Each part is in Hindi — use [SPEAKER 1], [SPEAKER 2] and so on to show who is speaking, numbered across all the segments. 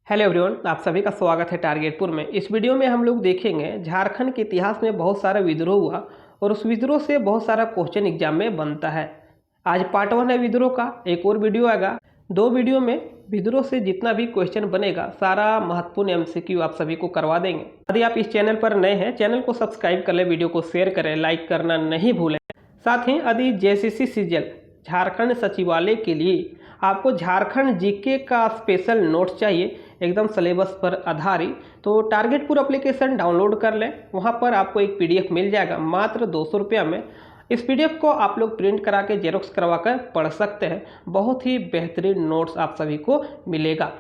[SPEAKER 1] हेलो एवरीवन, आप सभी का स्वागत है टारगेटपुर में। इस वीडियो में हम लोग देखेंगे झारखंड के इतिहास में बहुत सारा विद्रोह हुआ और उस विद्रोह से बहुत सारा क्वेश्चन एग्जाम में बनता है। आज पार्ट 1 है विद्रोह का, एक और वीडियो आएगा। 2 वीडियो में विद्रोह से जितना भी क्वेश्चन बनेगा सारा महत्वपूर्ण एमसीक्यू आप सभी को करवा देंगे। यदि आप इस चैनल पर नए हैं, चैनल को सब्सक्राइब कर ले, वीडियो को शेयर करें, लाइक करना नहीं भूलें। साथ ही यदि जेसीसी सीजीएल झारखंड सचिवालय के लिए आपको झारखंड जीके का स्पेशल नोट्स चाहिए एकदम सिलेबस पर आधारित, तो टारगेटपुर एप्लीकेशन डाउनलोड कर लें। वहां पर आपको एक पीडीएफ मिल जाएगा मात्र 200 रुपया में। इस पीडीएफ को आप लोग प्रिंट करा के जेरोक्स करवा कर पढ़ सकते हैं। बहुत ही बेहतरीन नोट्स आप सभी को मिलेगा।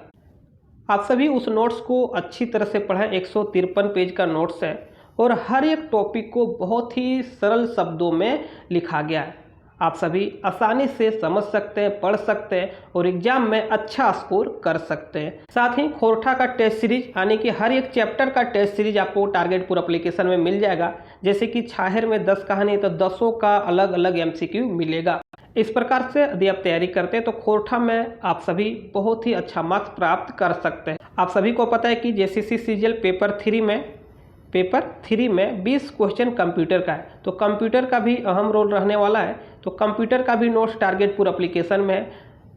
[SPEAKER 1] आप सभी उस नोट्स को अच्छी तरह से पढ़ें। 153 पेज का नोट्स है और हर एक टॉपिक को बहुत ही सरल शब्दों में लिखा गया है। आप सभी आसानी से समझ सकते हैं, पढ़ सकते हैं और एग्जाम में अच्छा स्कोर कर सकते हैं। साथ ही खोरठा का टेस्ट सीरीज यानी कि हर एक चैप्टर का टेस्ट सीरीज आपको टारगेटपुर एप्लीकेशन में मिल जाएगा। जैसे कि छाहर में 10 कहानी तो 10 का अलग अलग एमसीक्यू मिलेगा। इस प्रकार से यदि आप तैयारी करते हैं तो खोरठा में आप सभी बहुत ही अच्छा मार्क्स प्राप्त कर सकते हैं। आप सभी को पता है कि जेसीसी सीजीएल पेपर 3 में 20 क्वेश्चन कंप्यूटर का है, तो कंप्यूटर का भी अहम रोल रहने वाला है। तो कंप्यूटर का भी नोट्स टारगेटपुर एप्लीकेशन में है।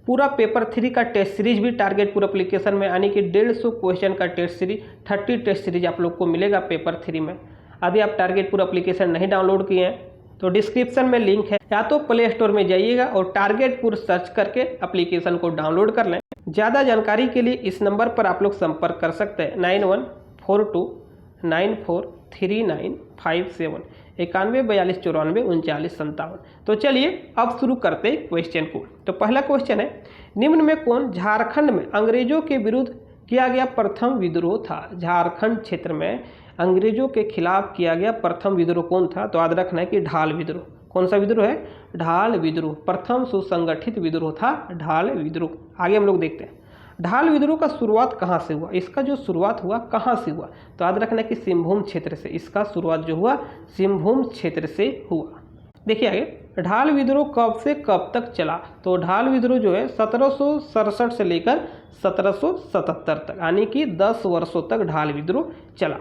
[SPEAKER 1] पूरा पेपर 3 का टेस्ट सीरीज भी टारगेटपुर एप्लीकेशन में, यानी कि 150 क्वेश्चन का टेस्ट सीरीज, 30 टेस्ट सीरीज आप लोग को मिलेगा पेपर 3 में। यदि आप टारगेटपुर एप्लीकेशन नहीं डाउनलोड किए हैं तो डिस्क्रिप्शन में लिंक है, या तो प्ले स्टोर में जाइएगा और टारगेटपुर सर्च करके एप्लीकेशन को डाउनलोड कर लें। ज़्यादा जानकारी के लिए इस नंबर पर आप लोग संपर्क कर सकते हैं 9142943957 9142943957। तो चलिए अब शुरू करते हैं क्वेश्चन को। तो पहला क्वेश्चन है, निम्न में कौन झारखंड में अंग्रेजों के विरुद्ध किया गया प्रथम विद्रोह था? झारखंड क्षेत्र में अंग्रेजों के खिलाफ किया गया प्रथम विद्रोह कौन था? तो याद रखना है कि ढाल विद्रोह। कौन सा विद्रोह है? ढाल विद्रोह। प्रथम सुसंगठित विद्रोह था ढाल विद्रोह। आगे हम लोग देखते हैं ढाल विद्रोह का शुरुआत कहाँ से हुआ। इसका जो शुरुआत हुआ कहाँ से हुआ, तो याद रखना कि सिंहभूम क्षेत्र से। इसका शुरुआत जो हुआ सिंहभूम क्षेत्र से हुआ। देखिए आगे, ढाल विद्रोह कब से कब तक चला? तो ढाल विद्रोह जो है 1767 से लेकर 1777 तक, यानी कि 10 वर्षों तक ढाल विद्रोह चला।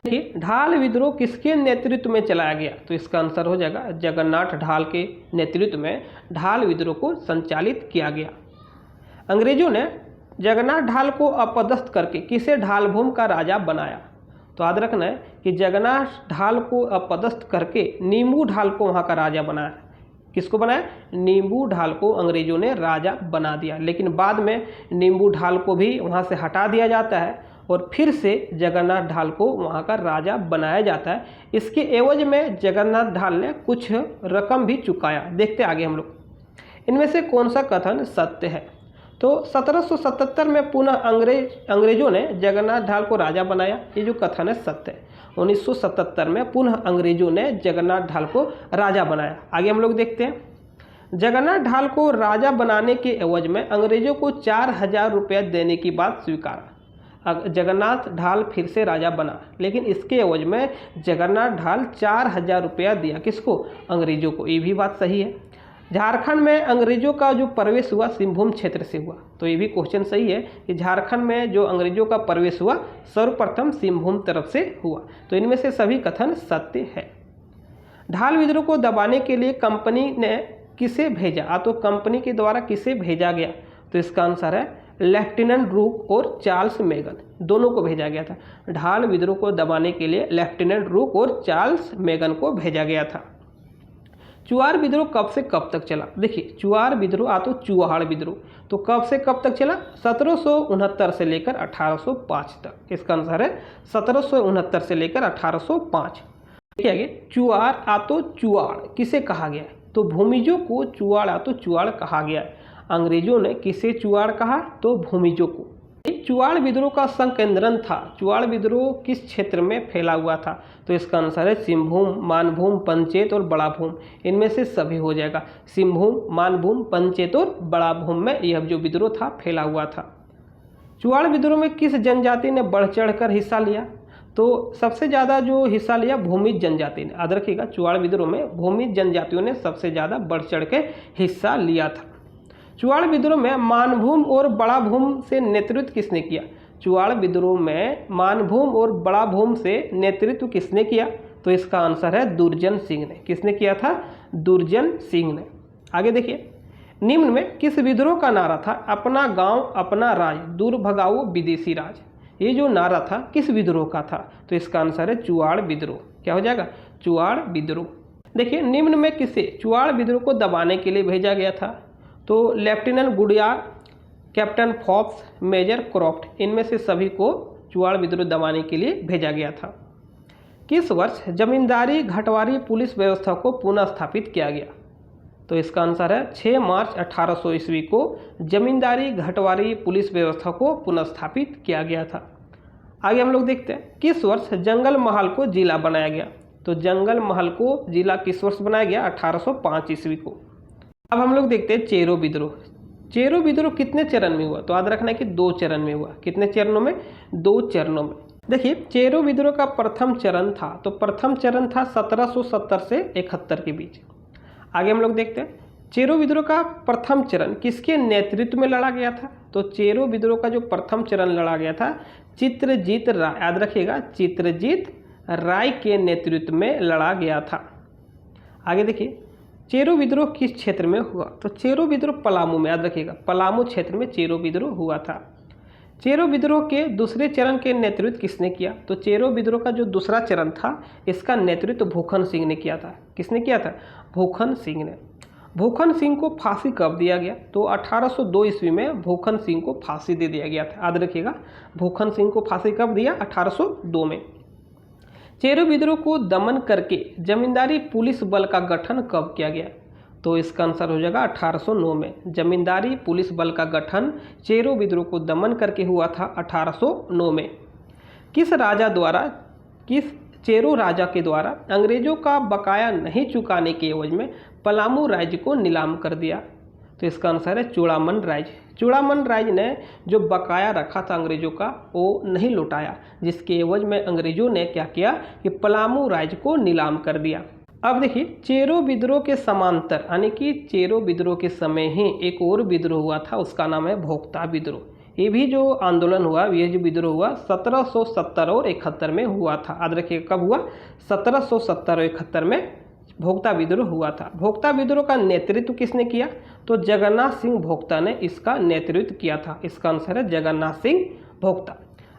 [SPEAKER 1] देखिए, ढाल विद्रोह किसके नेतृत्व में चलाया गया? तो इसका आंसर हो जाएगा जगन्नाथ ढाल के नेतृत्व में ढाल विद्रोह को संचालित किया गया। अंग्रेजों ने जगन्नाथ ढाल को अपदस्थ करके किसे ढालभूम का राजा बनाया? तो याद रखना है कि जगन्नाथ ढाल को अपदस्थ करके नींबू ढाल को वहाँ का राजा बनाया। किसको बनाया? नींबू ढाल को अंग्रेजों ने राजा बना दिया, लेकिन बाद में नींबू ढाल को भी वहाँ से हटा दिया जाता है और फिर से जगन्नाथ ढाल को वहाँ का राजा बनाया जाता है। इसके एवज में जगन्नाथ ढाल ने कुछ रकम भी चुकाया। देखते आगे हम लोग, इनमें से कौन सा कथन सत्य है? तो 1777 में पुनः अंग्रेजों ने जगन्नाथ ढाल को राजा बनाया। ये जो कथन है सत्य है। 1977 में पुनः अंग्रेजों ने जगन्नाथ ढाल को राजा बनाया। आगे हम लोग देखते हैं, जगन्नाथ ढाल को राजा बनाने के एवज में अंग्रेजों को 4000 रुपया देने की बात स्वीकारा। जगन्नाथ ढाल फिर से राजा बना, लेकिन इसके एवज में जगन्नाथ ढाल 4000 रुपया दिया। किसको? अंग्रेजों को। ये भी बात सही है। झारखंड में अंग्रेजों का जो प्रवेश हुआ सिंहभूम क्षेत्र से हुआ, तो ये भी क्वेश्चन सही है कि झारखंड में जो अंग्रेजों का प्रवेश हुआ सर्वप्रथम सिंहभूम तरफ से हुआ। तो इनमें से सभी कथन सत्य है। ढाल विद्रोह को दबाने के लिए कंपनी ने किसे भेजा? तो कंपनी के द्वारा किसे भेजा गया? तो इसका आंसर है लेफ्टिनेंट रूक और चार्ल्स मेगन, दोनों को भेजा गया था। ढाल विद्रोह को दबाने के लिए लेफ्टिनेंट रूक और चार्ल्स मेगन को भेजा गया था। चुआर विद्रोह कब से कब तक चला? देखिए, चुआर विद्रोह तो चुआड़ विद्रोह, तो कब से कब तक चला? 1769 से लेकर 1805 तक। इसका आंसर है 1769 से लेकर 1805। देखिए आगे, चुआर तो चुआड़ किसे कहा गया है? तो भूमिजों को चुआड़ तो चुआड़ कहा गया है। अंग्रेजों ने किसे चुआड़ कहा? तो भूमिजों को। चुआड़ विद्रोह का संकेंद्रण था। चुआड़ विद्रोह किस क्षेत्र में फैला हुआ था? तो इसका आंसर है सिंहभूम, मानभूम, पंचेत और बड़ा भूम। इनमें से सभी हो जाएगा। सिंहभूम, मानभूम, पंचेत और बड़ा भूम में यह जो विद्रोह था फैला हुआ था। चुआड़ विद्रोह में किस जनजाति ने बढ़ चढ़ कर हिस्सा लिया? तो सबसे ज़्यादा जो हिस्सा लिया भूमिज जनजाति ने। याद रखिएगा, चुआड़ विद्रोह में भूमिज जनजातियों ने सबसे ज़्यादा बढ़ चढ़ के हिस्सा लिया था। चुआड़ विद्रोह में मानभूम और बड़ा भूम से नेतृत्व किसने किया? चुआड़ विद्रोह में मानभूम और बड़ा भूम से नेतृत्व किसने किया? तो इसका आंसर है दुर्जन सिंह ने। किसने किया था? दुर्जन सिंह ने। आगे देखिए, निम्न में किस विद्रोह का नारा था? अपना गांव अपना राज, दूर भगाओ विदेशी राज। ये जो नारा था किस विद्रोह का था? तो इसका आंसर है चुआड़ विद्रोह। क्या हो जाएगा? चुआड़ विद्रोह। देखिए, निम्न में किसे चुआड़ विद्रोह को दबाने के लिए भेजा गया था? तो lieutenant Goodyear, captain Fox, major Croft, इनमें से सभी को चुआड़ विद्रोह दबाने के लिए भेजा गया था। किस वर्ष जमींदारी घटवारी पुलिस व्यवस्था को पुनः स्थापित किया गया? तो इसका आंसर है 6 मार्च 1800 ईस्वी को जमींदारी घटवारी पुलिस व्यवस्था को पुनः स्थापित किया गया था। आगे हम लोग देखते हैं, किस वर्ष जंगल महल को जिला बनाया गया? तो जंगल महल को जिला किस वर्ष बनाया गया? 1805 ईस्वी को। अब हम लोग देखते हैं चेरो विद्रोह। चेरो विद्रोह कितने चरण में हुआ? तो याद रखना है कि 2 चरण में हुआ। कितने चरणों में? 2 चरणों में। देखिए, चेरो विद्रोह का प्रथम चरण था, तो प्रथम चरण था 1770 से 71 के बीच। आगे हम लोग देखते हैं, चेरो विद्रोह का प्रथम चरण किसके नेतृत्व में लड़ा गया था? तो चेरो विद्रोह का जो प्रथम चरण लड़ा गया था चित्रजीत राय, याद रखिएगा, चित्रजीत राय के नेतृत्व में लड़ा गया था। आगे देखिए, चेरो विद्रोह किस क्षेत्र में हुआ? तो चेरो विद्रोह पलामू में, याद रखिएगा, पलामू क्षेत्र में चेरो विद्रोह हुआ था। चेरो विद्रोह के दूसरे चरण के नेतृत्व किसने किया? तो चेरो विद्रोह का जो दूसरा चरण था इसका नेतृत्व भूखन सिंह ने किया था। किसने किया था? भूखन सिंह ने। भूखन सिंह को फांसी कब दिया गया? तो 1802 ईस्वी में भूखन सिंह को फांसी दे दिया गया था। याद रखिएगा, भूखन सिंह को फांसी कब दिया? 1802 में। चेरो विद्रोह को दमन करके जमींदारी पुलिस बल का गठन कब किया गया? तो इसका आंसर हो जाएगा 1809 में। जमींदारी पुलिस बल का गठन चेरो विद्रोह को दमन करके हुआ था 1809 में। किस चेरो राजा के द्वारा अंग्रेजों का बकाया नहीं चुकाने के एवज में पलामू राज्य को नीलाम कर दिया? तो इसका आंसर है चूड़ामन राज्य। चूड़ामन राज्य ने जो बकाया रखा था अंग्रेजों का वो नहीं लौटाया, जिसके एवज में अंग्रेजों ने क्या किया कि पलामू राज्य को नीलाम कर दिया। अब देखिए, चेरो विद्रोह के समांतर यानी कि चेरो विद्रोह के समय ही एक और विद्रोह हुआ था, उसका नाम है भोक्ता विद्रोह। ये भी जो आंदोलन हुआ, ये जो विद्रोह हुआ 1770 और 71 में हुआ था। याद रखिए, कब हुआ? 1770 और 71 में भोक्ता विद्रोह हुआ था। भोक्ता विद्रोह का नेतृत्व किसने किया? तो जगन्नाथ सिंह भोक्ता ने इसका नेतृत्व किया था। इसका आंसर है जगन्नाथ सिंह भोक्ता।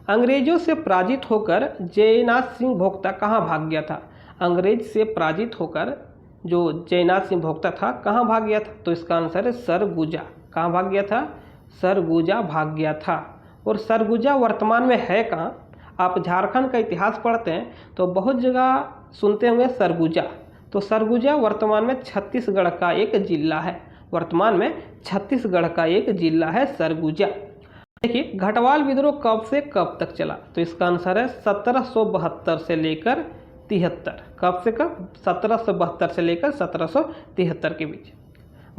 [SPEAKER 1] अंग्रेजों से पराजित होकर जयनाथ सिंह भोक्ता कहाँ भाग गया था? अंग्रेज से पराजित होकर जो जयनाथ सिंह भोक्ता था कहाँ भाग गया था? तो इसका आंसर है सरगुजा। कहाँ भाग गया था? सरगुजा भाग गया था। और सरगुजा वर्तमान में है कहाँ? आप झारखंड का इतिहास पढ़ते हैं तो बहुत जगह सुनते होंगे सरगुजा। तो सरगुजा वर्तमान में छत्तीसगढ़ का एक जिला है। वर्तमान में छत्तीसगढ़ का एक जिला है सरगुजा। देखिए, घटवाल विद्रोह कब से कब तक चला? तो इसका आंसर है 1772 से लेकर 73। कब से कब? 1772 से लेकर 1773 के बीच।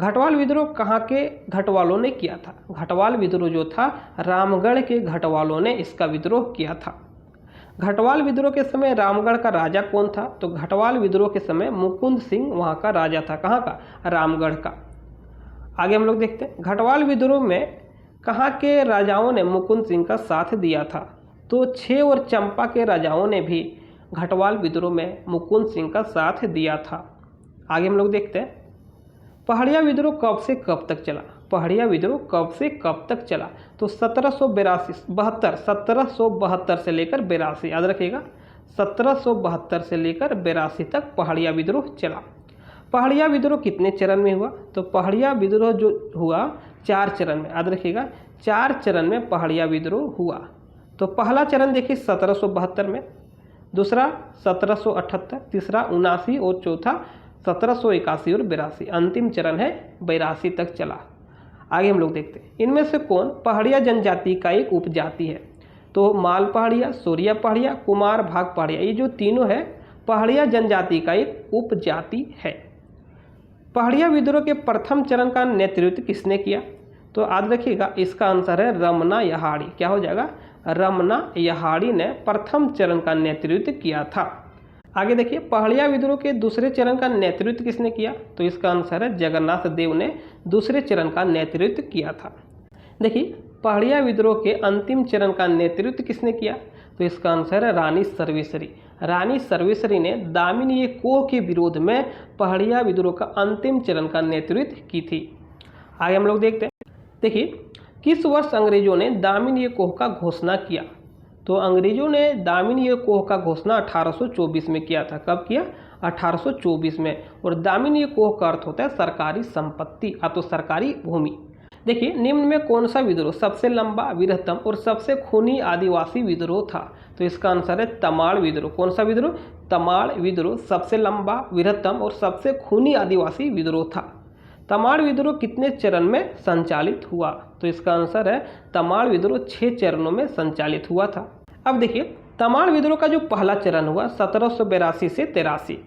[SPEAKER 1] घटवाल विद्रोह कहाँ के घटवालों ने किया था? घटवाल विद्रोह जो था रामगढ़ के घटवालों ने इसका विद्रोह किया था। घटवाल विद्रोह के समय रामगढ़ का राजा कौन था? तो घटवाल विद्रोह के समय मुकुंद सिंह वहाँ का राजा था। कहाँ का? रामगढ़ का। आगे हम लोग देखते हैं, घटवाल विद्रोह में कहाँ के राजाओं ने मुकुंद सिंह का साथ दिया था? तो 6 और चंपा के राजाओं ने भी घटवाल विद्रोह में मुकुंद सिंह का साथ दिया था। आगे हम लोग देखते हैं, पहाड़िया विद्रोह कब से कब तक चला? पहाड़िया विद्रोह कब से कब तक चला? तो 1772 से लेकर 82। याद रखिएगा, 1772 से लेकर 82 तक पहाड़िया विद्रोह चला। पहाड़िया विद्रोह कितने चरण में हुआ? तो पहाड़िया विद्रोह जो हुआ 4 चरण में। याद रखिएगा, 4 चरण में पहाड़िया विद्रोह हुआ। तो पहला चरण देखिए 1772 में, दूसरा 1778, तीसरा 79 और चौथा 1781 और 82। अंतिम चरण है 82 तक चला। आगे हम लोग देखते हैं, इनमें से कौन पहाड़िया जनजाति का एक उपजाति है? तो माल पहाड़िया, सोरिया पहाड़िया, कुमार भाग पहाड़िया, ये जो तीनों है पहाड़िया जनजाति का एक उपजाति है। पहाड़िया विद्रोह के प्रथम चरण का नेतृत्व किसने किया? तो याद रखिएगा, इसका आंसर है रमना यहाड़ी। क्या हो जाएगा? रमना यहाड़ी ने प्रथम चरण का नेतृत्व किया था। आगे देखिए, पहाड़िया विद्रोह के दूसरे चरण का नेतृत्व किसने किया? तो इसका आंसर है जगन्नाथ देव ने दूसरे चरण का नेतृत्व किया था। देखिए, पहाड़िया विद्रोह के अंतिम चरण का नेतृत्व किसने किया? तो इसका आंसर है रानी सर्वेश्वरी। रानी सर्वेश्वरी ने दामिनी कोह के विरोध में पहाड़िया विद्रोह का अंतिम चरण का नेतृत्व की थी। आगे हम लोग देखते हैं। देखिए, किस वर्ष अंग्रेजों ने दामिनी कोह का घोषणा किया? तो अंग्रेजों ने दामिनी कोह का घोषणा 1824 में किया था। कब किया? 1824 में। और दामिनी कोह का अर्थ होता है सरकारी संपत्ति या तो सरकारी भूमि। देखिए, निम्न में कौन सा विद्रोह सबसे लंबा, वृहत्तम और सबसे खूनी आदिवासी विद्रोह था? तो इसका आंसर है तमाड़ विद्रोह। कौन सा विद्रोह? तमाड़ विद्रोह सबसे लंबा, वृहत्तम और सबसे खूनी आदिवासी विद्रोह था। तमाड़ विद्रोह कितने चरण में संचालित हुआ? तो इसका आंसर है तमाड़ विद्रोह 6 चरणों में संचालित हुआ था। अब देखिए, तमाड़ विद्रोह का जो पहला चरण हुआ 1782 से 83,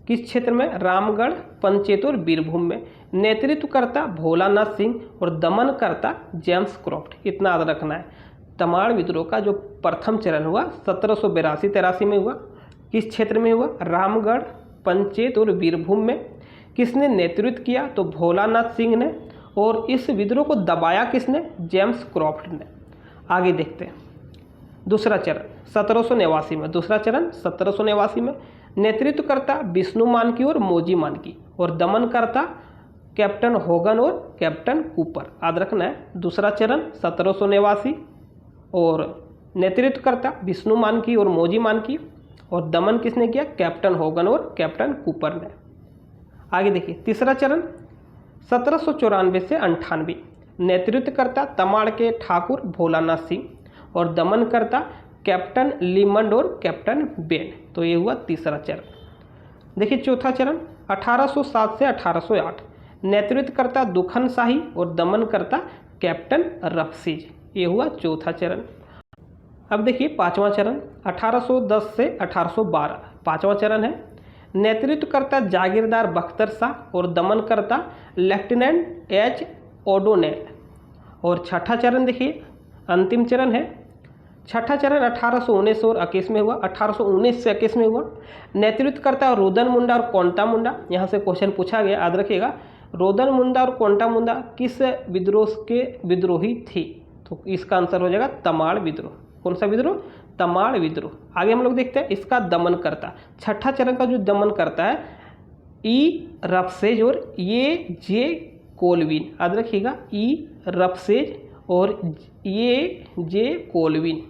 [SPEAKER 1] किस क्षेत्र में? रामगढ़, पंचेत और बीरभूम में। नेतृत्वकर्ता भोलानाथ सिंह और दमनकर्ता जेम्स क्रॉफ्ट। इतना याद रखना है। तमाड़ विद्रोह का जो प्रथम चरण हुआ 1782-83 में हुआ। किस क्षेत्र में हुआ? रामगढ़, पंचेत और बीरभूम में। किसने नेतृत्व किया? तो भोलानाथ सिंह ने। और इस विद्रोह को दबाया किसने? जेम्स क्रॉफ्ट ने। आगे देखते हैं। दूसरा चरण 1789 में। दूसरा चरण 1789 में। नेतृत्वकर्ता विष्णु मानकी और मोजी मानकी और दमनकर्ता कैप्टन होगन और कैप्टन कूपर। याद रखना है, दूसरा चरण 1789 और नेतृत्वकर्ता विष्णु मानकी और मोजी मानकी और दमन किसने किया? कैप्टन होगन और कैप्टन कूपर ने। आगे देखिए, तीसरा चरण 1794 से 98। नेतृत्वकर्ता तमाड़ के ठाकुर भोलानाथ सिंह और दमनकर्ता कैप्टन लीमंड और कैप्टन बेन। तो ये हुआ तीसरा चरण। देखिए, चौथा चरण 1807 से 1808। नेतृत्वकर्ता दुखन शाही और दमनकर्ता कैप्टन रफसीज। ये हुआ चौथा चरण। अब देखिए, पांचवा चरण 1810 से 1812। पांचवा चरण है। नेतृत्वकर्ता जागीरदार बख्तर शाह और दमनकर्ता लेफ्टिनेंट एच ओडोनेल। और छठा चरण देखिए, अंतिम चरण है। छठा चरण 1819 और 21 में हुआ। 1819 से 21 में हुआ। नेतृत्वकर्ता रोदन मुंडा और कोंटा मुंडा। यहाँ से क्वेश्चन पूछा गया, याद रखिएगा। रोदन मुंडा और कोंटा मुंडा किस विद्रोह के विद्रोही थे? तो इसका आंसर हो जाएगा तमाड़ विद्रोह। कौन सा विद्रोह? तमाड़ विद्रोह। आगे हम लोग देखते हैं इसका दमन करता। छठा चरण का जो दमन करता है ई रफसेज और ये जे कोलविन। याद रखिएगा, ई रफसेज और ये जे कोलविन।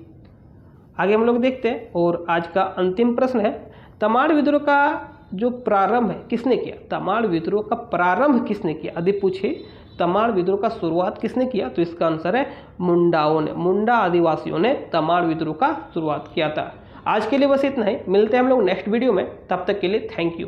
[SPEAKER 1] आगे हम लोग देखते हैं और आज का अंतिम प्रश्न है, तमाड़ विद्रोह का जो प्रारंभ है किसने किया? तमाड़ विद्रोह का प्रारंभ किसने किया? यदि पूछे तमाड़ विद्रोह का शुरुआत किसने किया? तो इसका आंसर है मुंडाओं ने। मुंडा आदिवासियों ने तमाड़ विद्रोह का शुरुआत किया था। आज के लिए बस इतना ही। मिलते हैं हम लोग नेक्स्ट वीडियो में। तब तक के लिए थैंक यू।